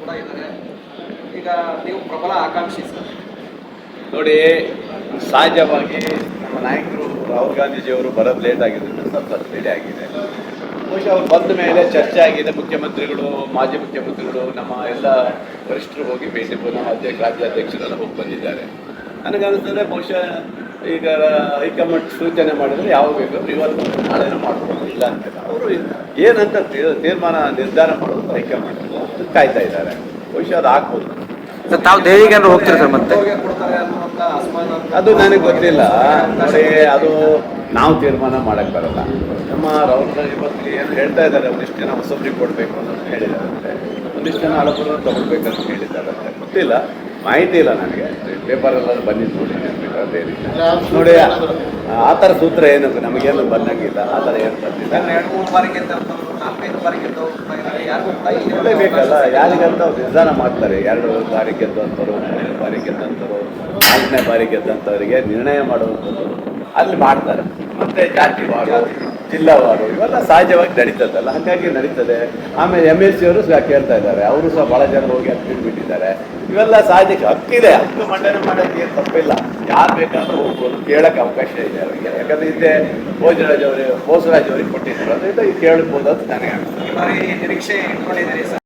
ಕೂಡ ಇದ್ದಾರೆ. ಈಗ ನೀವು ಪ್ರಬಲ ಆಕಾಂಕ್ಷಿ ಸರ್. ನೋಡಿ, ಸಹಜವಾಗಿ ನಮ್ಮ ನಾಯಕರು ರಾಹುಲ್ ಗಾಂಧೀಜಿಯವರು ಬರೋದು ಲೇಟ್ ಆಗಿದ್ದರಿಂದ ಸ್ವಲ್ಪ ಲೇಟ್ ಆಗಿದೆ. ಬಹುಶಃ ಅವ್ರು ಬಂದ ಮೇಲೆ ಚರ್ಚೆ ಆಗಿದೆ. ಮುಖ್ಯಮಂತ್ರಿಗಳು, ಮಾಜಿ ಮುಖ್ಯಮಂತ್ರಿಗಳು, ನಮ್ಮ ಎಲ್ಲ ವರಿಷ್ಠರು ಹೋಗಿ ಭೇಟಿ, ನಮ್ಮ ರಾಜ್ಯಾಧ್ಯಕ್ಷರೆಲ್ಲ ಹೋಗಿ ಬಂದಿದ್ದಾರೆ. ನನಗನ್ನಿಸ್ತದೆ ಬಹುಶಃ ಈಗ ಹೈಕಮಾಂಡ್ ಸೂಚನೆ ಮಾಡಿದರೆ ಯಾವ ಬೇಕಾದ್ರೂ ಇವತ್ತು ನಾಳೆನೂ ಮಾಡ್ಬೋದು, ಇಲ್ಲ ಅಂತ ಅವರು ಏನಂತ ತೀರ್ಮಾನ ನಿರ್ಧಾರ ಮಾಡೋದು ಹೈಕಮಾಂಡ್ ಕಾಯ್ತಾ ಇದ್ದಾರೆ. ಬಹುಶಃ ಅದು ಆಗ್ಬೋದು. ತಾವು ದೆಹಲಿಗೆ ಹೋಗ್ತೀರಿ ಸರ್ ಮತ್ತೆ? ಕೊಡ್ತಾರೆ ಅನ್ನುವಂಥ ಅಸಮಾನ ಅದು ನನಗೆ ಗೊತ್ತಿಲ್ಲ. ನೋಡಿ, ಅದು ನಾವು ತೀರ್ಮಾನ ಮಾಡಕ್ಕೆ ಬರಲ್ಲ. ನಮ್ಮ ರಾಹುಲ್ ಗಾಂಧಿ ಇವತ್ತು ಏನು ಹೇಳ್ತಾ ಇದ್ದಾರೆ, ಒಂದಿಷ್ಟು ಜನ ಹೊಸಬ್ರಿಗೆ ಕೊಡಬೇಕು ಅನ್ನೋದು ಹೇಳಿದಾರಂತೆ, ಒಂದಿಷ್ಟು ಜನ ಹಳಬರು ತಗೊಳ್ಬೇಕಂತ ಹೇಳಿದ್ದಾರಂತೆ. ಗೊತ್ತಿಲ್ಲ, ಮಾಹಿತಿ ಇಲ್ಲ ನನಗೆ. ಪೇಪರಲ್ಲೆಲ್ಲ ಬಂದಿದ್ದು ನೋಡಿದ್ದೀನಿ. ನೋಡಿ, ಆ ಥರ ಸೂತ್ರ ಏನು ನಮಗೇನು ಬಂದಂಗಿಲ್ಲ. ಆ ಥರ ಏನು ಬಂದಿಲ್ಲ. 2-3 ಬಾರಿ ಗೆದ್ದವರು, 4-5 ಬಾರಿ ಗೆದ್ದವರು ಯಾರಿಗೂ ಕೂಡ ಬೇಕಲ್ಲ, ಯಾರಿಗಂತ ಅವ್ರು ನಿರ್ಧಾರ ಮಾಡ್ತಾರೆ. 2 ಬಾರಿ ಗೆದ್ದಂಥವ್ರು, 3 ಬಾರಿ ಗೆದ್ದಂಥವ್ರು, 4ನೇ ಬಾರಿ ಗೆದ್ದಂಥವರಿಗೆ ನಿರ್ಣಯ ಮಾಡುವಂಥದ್ದು ಅಲ್ಲಿ ಮಾಡ್ತಾರೆ. ಮತ್ತು ಜಾತಿವಾರು, ಜಿಲ್ಲಾವಾರು ಇವೆಲ್ಲ ಸಹಜವಾಗಿ ನಡೀತದಲ್ಲ, ಹಾಗಾಗಿ ನಡೀತದೆ. ಆಮೇಲೆ MLC ಅವರು ಸಹ ಕೇಳ್ತಾ ಇದ್ದಾರೆ, ಅವರು ಸಹ ಭಾಳ ಜನ ಹೋಗಿ ಬಿಟ್ಟಿದ್ದಾರೆ. ಇವೆಲ್ಲ ಸಹಜಕ್ಕೆ ಹಕ್ಕಿದೆ. ಹಕ್ಕು ಮಂಡನೆ ಮಾಡೋಕ್ಕೆ ಏನು ತಪ್ಪಿಲ್ಲ. ಯಾರು ಬೇಕಾದ್ರೂ ಹೋಗ್ಬೋದು, ಕೇಳೋಕ್ಕೆ ಅವಕಾಶ ಇದೆ ಅವರಿಗೆ. ಯಾಕಂದರೆ ಹಿಂದೆ ಬೋಸರಾಜ್ ಅವರಿಗೆ ಕೊಟ್ಟಿದ್ರು, ಅದರಿಂದ ಕೇಳ್ಬೋದು ಅಂತ ನನಗೆ ಅನಿಸ್ತದೆ. ಈ ಬಾರಿ ನಿರೀಕ್ಷೆ ಇಟ್ಕೊಂಡಿದ್ದೀರಿ ಸರ್?